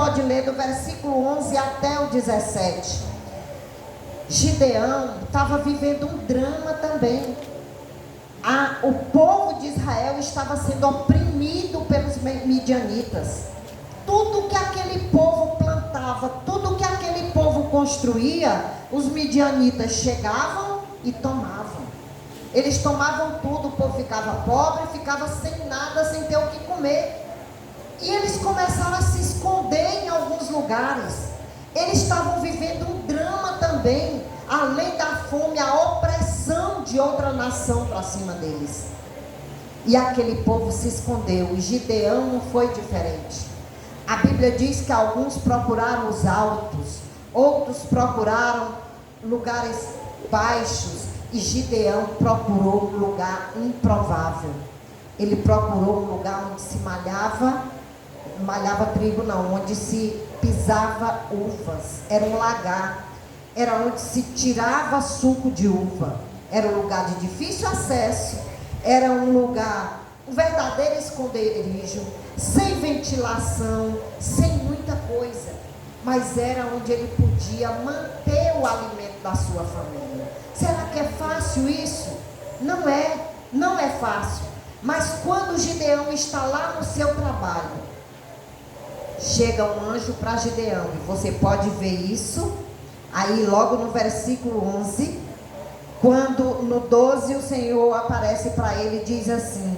pode ler do versículo 11 até o 17. Gideão estava vivendo um drama também. O povo de Israel estava sendo oprimido pelos midianitas. Tudo que aquele povo plantava, tudo que aquele povo construía, os midianitas chegavam e tomavam. Eles tomavam tudo, o povo ficava pobre, ficava sem nada, sem ter o que comer. E eles começaram a se esconder em alguns lugares. Eles estavam vivendo um drama também, além da fome, a opressão de outra nação para cima deles. E aquele povo se escondeu, e Gideão não foi diferente. A Bíblia diz que alguns procuraram os altos, outros procuraram lugares baixos, e Gideão procurou um lugar improvável. Ele procurou um lugar onde se malhava trigo não, onde se pisava uvas. Era um lagar, era onde se tirava suco de uva. Era um lugar de difícil acesso, era um lugar, um verdadeiro esconderijo, sem ventilação, sem muita coisa, mas era onde ele podia manter o alimento da sua família. Será que é fácil isso? Não é fácil. Mas quando Gideão está lá no seu trabalho, chega um anjo para Gideão, e você pode ver isso aí logo no versículo 11, quando no 12 o Senhor aparece para ele e diz assim: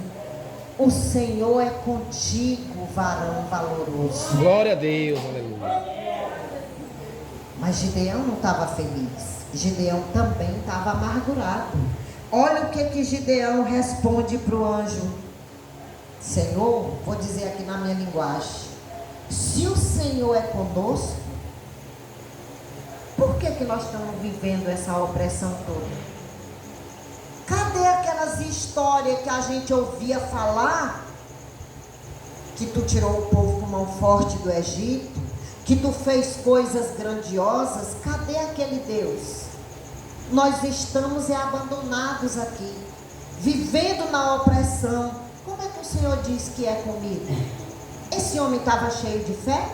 o Senhor é contigo, varão valoroso. Glória a Deus, aleluia. Mas Gideão não estava feliz. Gideão também estava amargurado. Olha o que Gideão responde para o anjo: Senhor, vou dizer aqui na minha linguagem, se o Senhor é conosco, por que nós estamos vivendo essa opressão toda? Cadê aquelas histórias que a gente ouvia falar? Que tu tirou o povo com mão forte do Egito, que tu fez coisas grandiosas. Cadê aquele Deus? Nós estamos abandonados aqui, vivendo na opressão. Como é que o Senhor diz que é comigo? Esse homem estava cheio de fé?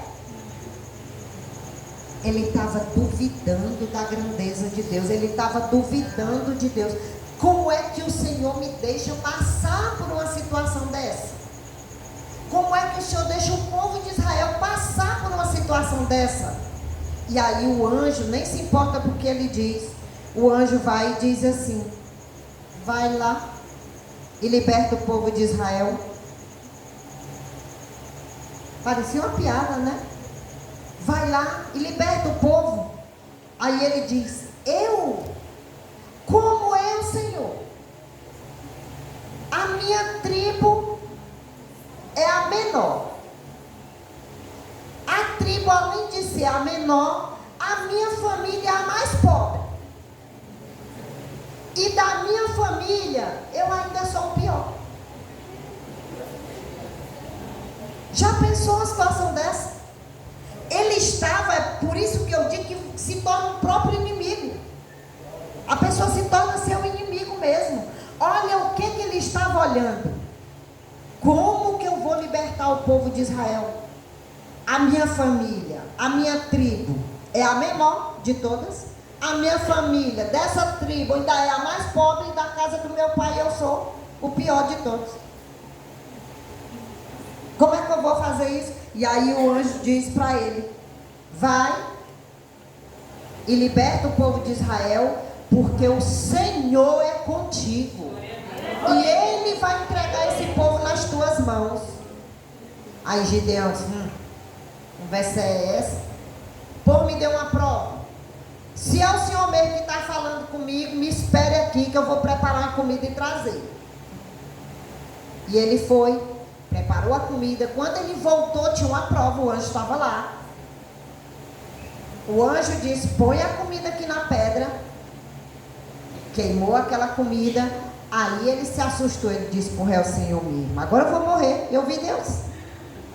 Ele estava duvidando da grandeza de Deus, ele estava duvidando de Deus. Como é que o Senhor me deixa passar por uma situação dessa? Como é que o Senhor deixa o povo de Israel passar por uma situação dessa? E aí o anjo nem se importa porque ele diz. O anjo vai e diz assim: vai lá e liberta o povo de Israel. Parecia uma piada, né? Vai lá e liberta o povo. Aí ele diz: eu? Como eu, Senhor? A minha tribo é a menor. A tribo, além de ser a menor, a minha família é a mais pobre. E da minha família, eu ainda sou o pior. Já pensou uma situação dessa? Ele estava, é por isso que eu digo que se torna o próprio inimigo. A pessoa se torna seu inimigo mesmo. Olha o que ele estava olhando. Como que eu vou libertar o povo de Israel? A minha família, a minha tribo é a menor de todas. A minha família, dessa tribo, ainda é a mais pobre, e da casa do meu pai eu sou o pior de todos. Como é que eu vou fazer isso? E aí o anjo diz para ele: vai e liberta o povo de Israel, porque o Senhor é contigo. E Ele vai entregar esse povo nas tuas mãos. Aí Gideão disse: conversa é essa? O povo me deu uma prova. Se é o Senhor mesmo que está falando comigo, me espere aqui que eu vou preparar a comida e trazer. E ele foi, preparou a comida. Quando ele voltou, tinha uma prova, o anjo estava lá. O anjo disse: põe a comida aqui na pedra. Queimou aquela comida. Aí ele se assustou, ele disse: porra, é o Senhor mesmo, agora eu vou morrer. Eu vi Deus,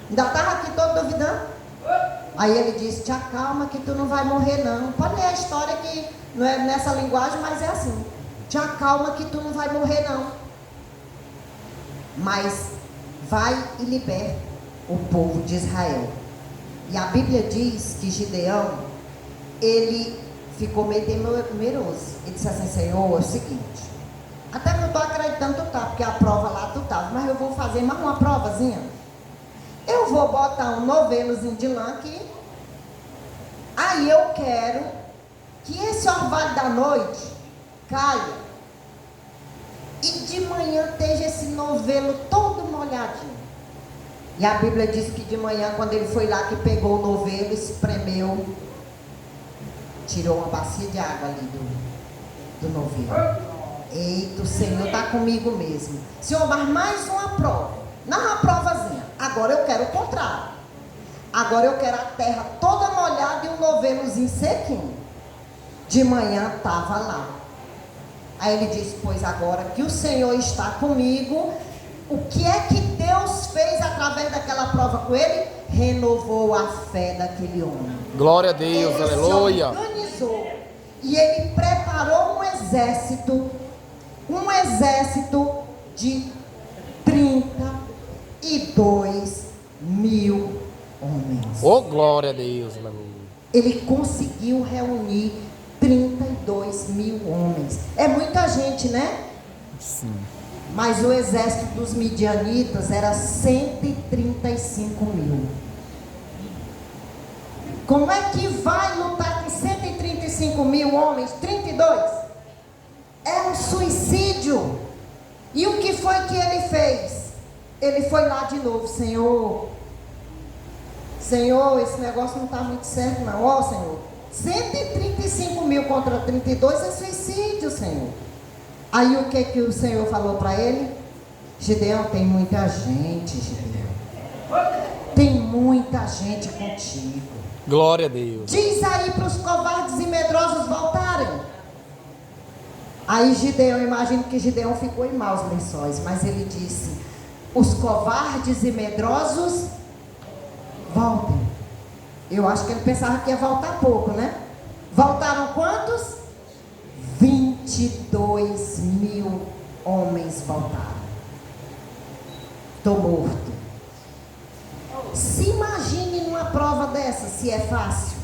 ainda estava aqui todo duvidando. Aí ele disse: te acalma que tu não vai morrer não. Pode ler a história que não é nessa linguagem, mas é assim: te acalma que tu não vai morrer não. Mas vai e liberta o povo de Israel. E a Bíblia diz que Gideão, ele ficou meio temeroso. Ele disse assim: Senhor, é o seguinte, até que eu estou acreditando que tu tá, porque a prova lá tu tá, mas eu vou fazer mais uma provazinha. Eu vou botar um novelozinho de lã aqui. Aí eu quero que esse orvalho da noite caia. E de manhã esteja esse novelo todo molhadinho. E a Bíblia diz que de manhã, quando ele foi lá, que pegou o novelo, espremeu, tirou uma bacia de água ali do novelo. Eita, o Senhor está comigo mesmo. Senhor, mas mais uma prova. Não uma provazinha. Agora eu quero o contrário. Agora eu quero a terra toda molhada e um novelozinho sequinho. De manhã estava lá. Aí ele disse: pois agora que o Senhor está comigo, o que é que Deus fez através daquela prova com ele? Renovou a fé daquele homem. Glória a Deus, Ele aleluia. se organizou e ele preparou um exército de 32 mil homens. Oh, glória a Deus, aleluia. Ele conseguiu reunir 32 mil homens. É muita gente, né? Sim. Mas o exército dos midianitas era 135 mil. Como é que vai lutar com 135 mil homens? 32? É um suicídio. E o que foi que ele fez? Ele foi lá de novo: Senhor, esse negócio não está muito certo não. Ó, Senhor, 135 mil contra 32 é suicídio, Senhor. Aí o que o Senhor falou para ele? Gideão, tem muita gente, Gideão. Tem muita gente contigo. Glória a Deus. Diz aí para os covardes e medrosos voltarem. Aí Gideão, imagino que Gideão ficou em maus lençóis, mas ele disse: os covardes e medrosos voltem. Eu acho que ele pensava que ia voltar pouco, né? Voltaram quantos? 22 mil homens voltaram. Estou morto. Se imagine numa prova dessa, se é fácil.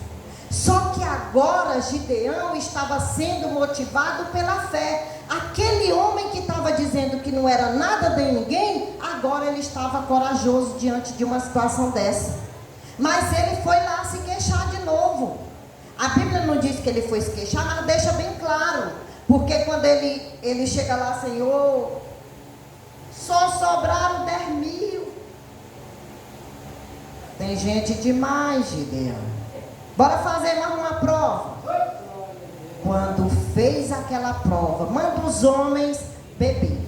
Só que agora Gideão estava sendo motivado pela fé. Aquele homem que estava dizendo que não era nada de ninguém, agora ele estava corajoso diante de uma situação dessa. Mas ele foi lá se queixar de novo. A Bíblia não diz que ele foi se queixar, mas deixa bem claro. Porque quando ele chega lá: Senhor, só sobraram 10 mil. Tem gente demais, Gideão. Bora fazer mais uma prova. Quando fez aquela prova, manda os homens beber.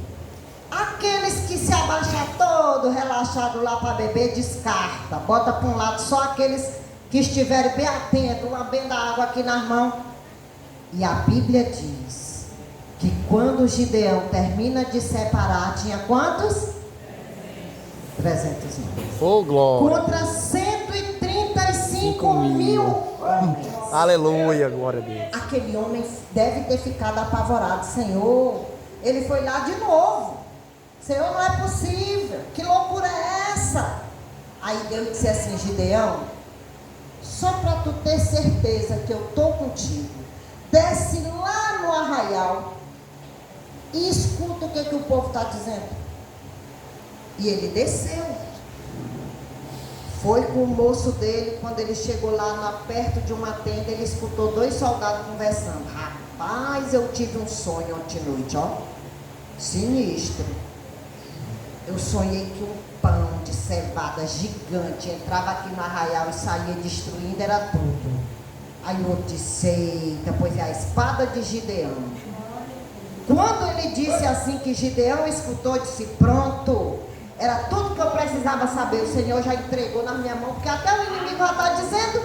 Aqueles que se abaixam todo relaxado lá para beber, descarta. Bota para um lado só aqueles que estiverem bem atentos, lambendo a água aqui nas mãos. E a Bíblia diz que quando Gideão termina de separar, tinha quantos? 300 homens. Oh, glória. Contra 135 mil homens. Aleluia, glória a Deus. Aquele homem deve ter ficado apavorado. Senhor, ele foi lá de novo. Senhor, não é possível. Que loucura é essa? Aí Deus disse assim: Gideão, só para tu ter certeza que eu estou contigo, desce lá no arraial e escuta o que o povo está dizendo. E ele desceu. Foi com o moço dele. Quando ele chegou lá perto de uma tenda, ele escutou 2 soldados conversando. Rapaz, eu tive um sonho ontem à noite, ó. Sinistro. Eu sonhei que um pão de cevada gigante entrava aqui no arraial e saía destruindo, era tudo. Aí o outro disse: eita, pois é a espada de Gideão. Quando ele disse assim, que Gideão escutou, disse: pronto, era tudo que eu precisava saber. O Senhor já entregou na minha mão, porque até o inimigo já está dizendo.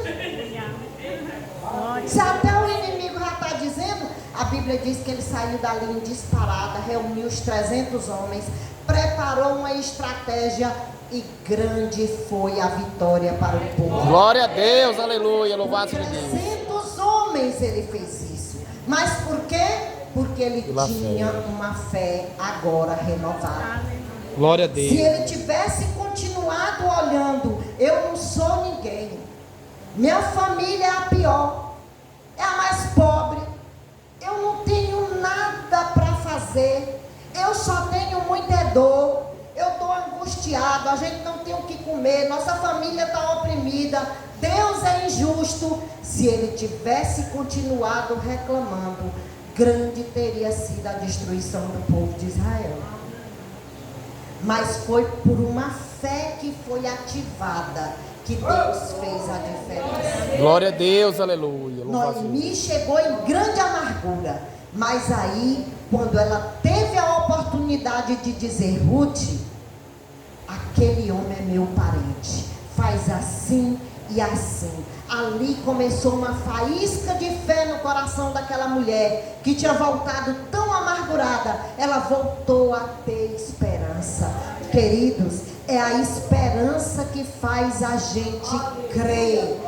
Se até o inimigo já está dizendo, a Bíblia diz que ele saiu dali em disparada, reuniu os 300 homens, preparou uma estratégia e grande foi a vitória para o povo. Glória a Deus, aleluia, louvado seja Deus. 300 homens ele fez isso. Mas por quê? Porque ele tinha uma fé agora renovada. Glória a Deus. Se ele tivesse continuado olhando, eu não sou ninguém, Minha família é a pior, é a mais pobre. Eu não tenho nada para fazer. Eu só tenho muita dor. Eu estou angustiado. A gente não tem o que comer. Nossa família está oprimida. Deus é injusto. Se ele tivesse continuado reclamando, grande teria sido a destruição do povo de Israel. Mas foi por uma fé que foi ativada que Deus fez a diferença. Glória a Deus, aleluia. Noemi chegou em grande amargura, mas aí, quando ela teve a oportunidade de dizer: Ruth, aquele homem é meu parente, faz assim e assim. Ali começou uma faísca de fé no coração daquela mulher, que tinha voltado tão amargurada. Ela voltou a ter esperança. Queridos, é a esperança que faz a gente crer,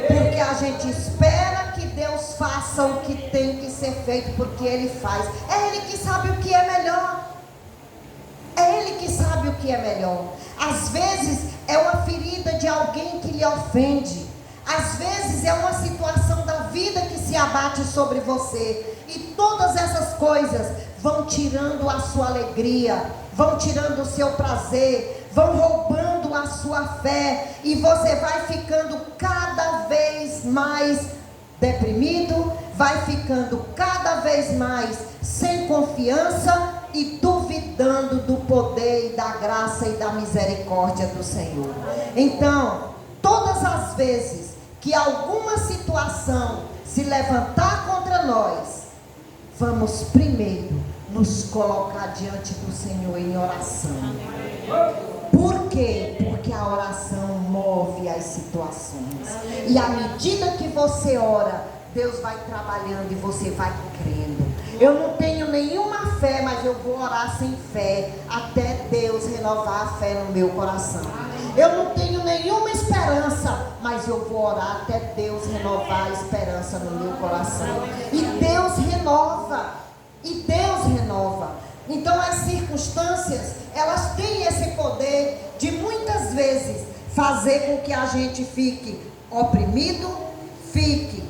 porque a gente espera que Deus faça o que tem que ser feito, porque Ele faz. É Ele que sabe o que é melhor. É Ele que sabe o que é melhor. Às vezes é uma ferida de alguém que lhe ofende. Às vezes é uma situação da vida que se abate sobre você. E todas essas coisas vão tirando a sua alegria, vão tirando o seu prazer, vão roubando a sua fé. E você vai ficando cada vez mais deprimido, vai ficando cada vez mais sem confiança e duvidando do poder e da graça e da misericórdia do Senhor. Então, todas as vezes que alguma situação se levantar contra nós, vamos primeiro nos colocar diante do Senhor em oração. Por quê? Porque a oração move as situações. E à medida que você ora, Deus vai trabalhando e você vai crendo. Eu não tenho nenhuma fé, mas eu vou orar sem fé, até Deus renovar a fé no meu coração. Eu não tenho nenhuma esperança, mas eu vou orar até Deus renovar a esperança no meu coração. E Deus renova. E Deus renova. Então as circunstâncias, elas têm esse poder de muitas vezes fazer com que a gente fique oprimido, fique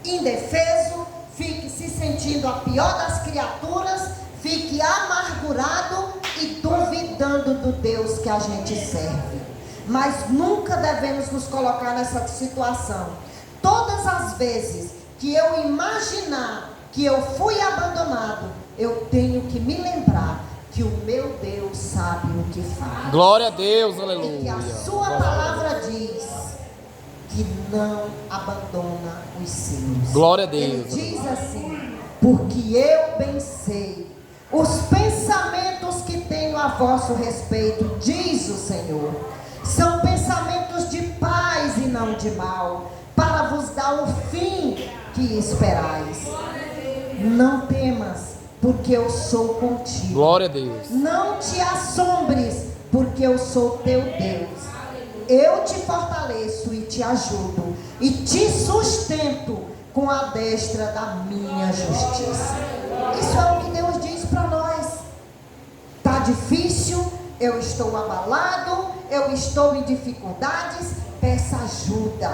indefeso, fique se sentindo a pior das criaturas, fique amargurado e duvidando do Deus que a gente serve. Mas nunca devemos nos colocar nessa situação. Todas as vezes que eu imaginar que eu fui abandonado, eu tenho que me lembrar que o meu Deus sabe o que faz. Glória a Deus, aleluia. E que a sua palavra diz que não abandona os seus. Glória a Deus. Ele diz assim: porque eu bem sei os pensamentos que tenho a vosso respeito, diz o Senhor, são pensamentos de paz e não de mal, para vos dar o fim que esperais. Não temas, porque eu sou contigo. Glória a Deus. Não te assombres, porque eu sou teu Deus. Eu te fortaleço e te ajudo, e te sustento com a destra da minha justiça. Isso é o que Deus diz para nós. Está difícil, eu estou abalado, eu estou em dificuldades, peça ajuda.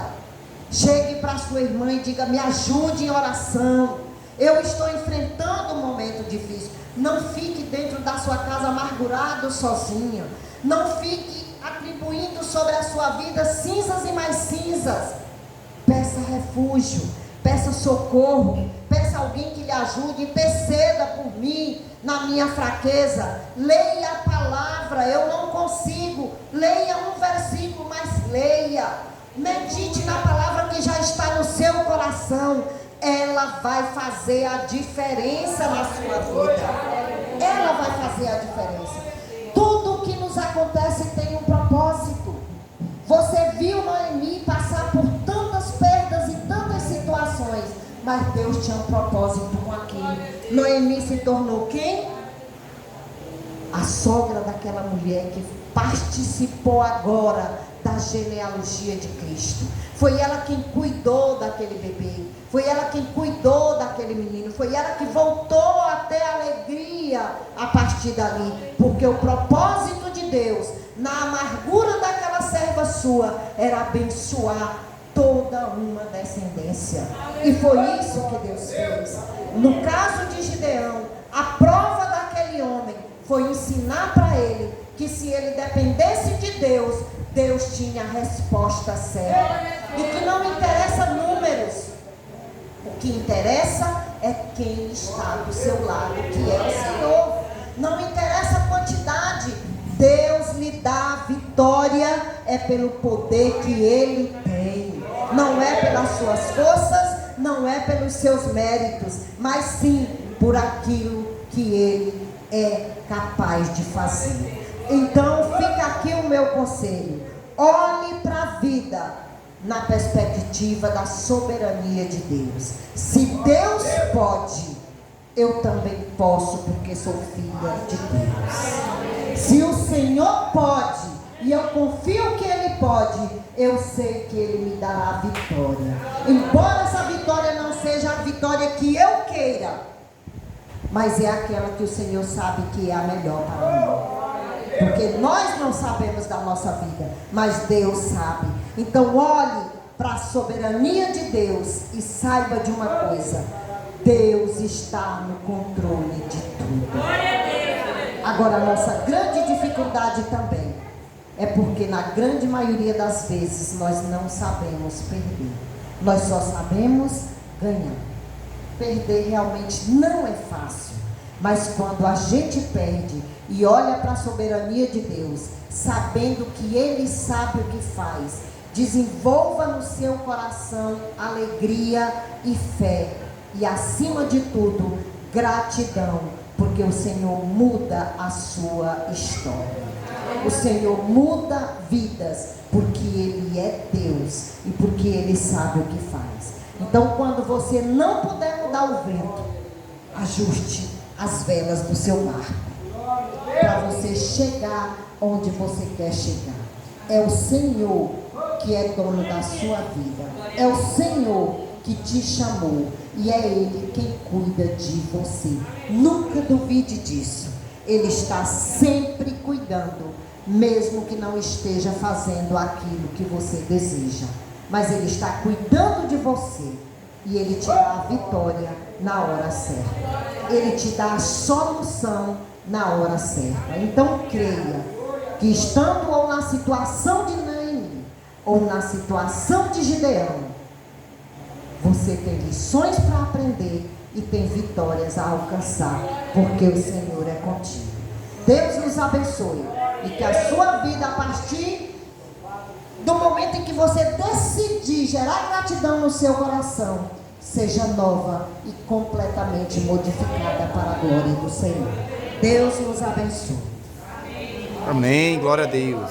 Chegue para sua irmã e diga: me ajude em oração. Eu estou enfrentando um momento difícil. Não fique dentro da sua casa amargurado sozinho. Não fique atribuindo sobre a sua vida cinzas e mais cinzas. Peça refúgio, peça socorro, peça alguém que lhe ajude, interceda por mim na minha fraqueza. Leia a palavra. Eu não consigo. Leia um versículo, mas leia. Medite na palavra que já está no seu coração. Ela vai fazer a diferença na sua vida. Ela vai fazer a diferença. Tudo que nos acontece tem um propósito. Você viu Noemi passar por tantas perdas e tantas situações, mas Deus tinha um propósito com aquilo. Noemi se tornou quem? A sogra daquela mulher que participou agora da genealogia de Cristo. Foi ela quem cuidou daquele bebê. Foi ela quem cuidou daquele menino. Foi ela que voltou a ter alegria a partir dali. Porque o propósito de Deus, na amargura daquela serva sua, era abençoar toda uma descendência. E foi isso que Deus fez. No caso de Gideão, a prova daquele homem foi ensinar para ele que se ele dependesse de Deus, Deus tinha a resposta certa. E que não interessa números. O que interessa é quem está do seu lado, que é o Senhor. Não interessa a quantidade. Deus lhe dá a vitória, é pelo poder que Ele tem. Não é pelas suas forças, não é pelos seus méritos, mas sim por aquilo que Ele é capaz de fazer. Então fica aqui o meu conselho. Olhe para a vida na perspectiva da soberania de Deus. Se Deus pode, eu também posso, porque sou filha de Deus. Se o Senhor pode, e eu confio que Ele pode, eu sei que Ele me dará a vitória. Embora essa vitória não seja a vitória que eu queira, mas é aquela que o Senhor sabe que é a melhor para mim. Porque nós não sabemos da nossa vida, mas Deus sabe. Então olhe para a soberania de Deus e saiba de uma coisa: Deus está no controle de tudo. Agora, a nossa grande dificuldade também é porque na grande maioria das vezes nós não sabemos perder. Nós só sabemos ganhar. Perder realmente não é fácil. Mas quando a gente perde e olha para a soberania de Deus, sabendo que Ele sabe o que faz, desenvolva no seu coração alegria e fé. E acima de tudo, gratidão, porque o Senhor muda a sua história. O Senhor muda vidas, porque Ele é Deus e porque Ele sabe o que faz. Então, quando você não puder mudar o vento, ajuste as velas do seu barco, para você chegar onde você quer chegar. É o Senhor que é dono da sua vida. É o Senhor que te chamou. E é Ele quem cuida de você. Nunca duvide disso. Ele está sempre cuidando, mesmo que não esteja fazendo aquilo que você deseja. Mas Ele está cuidando de você. E Ele te dá a vitória na hora certa. Ele te dá a solução na hora certa. Então creia que estando ou na situação de Naamã, ou na situação de Gideão, você tem lições para aprender e tem vitórias a alcançar, porque o Senhor é contigo. Deus nos abençoe e que a sua vida, a partir do momento em que você decidir gerar gratidão no seu coração, seja nova e completamente modificada para a glória do Senhor. Deus nos abençoe. Amém. Glória a Deus.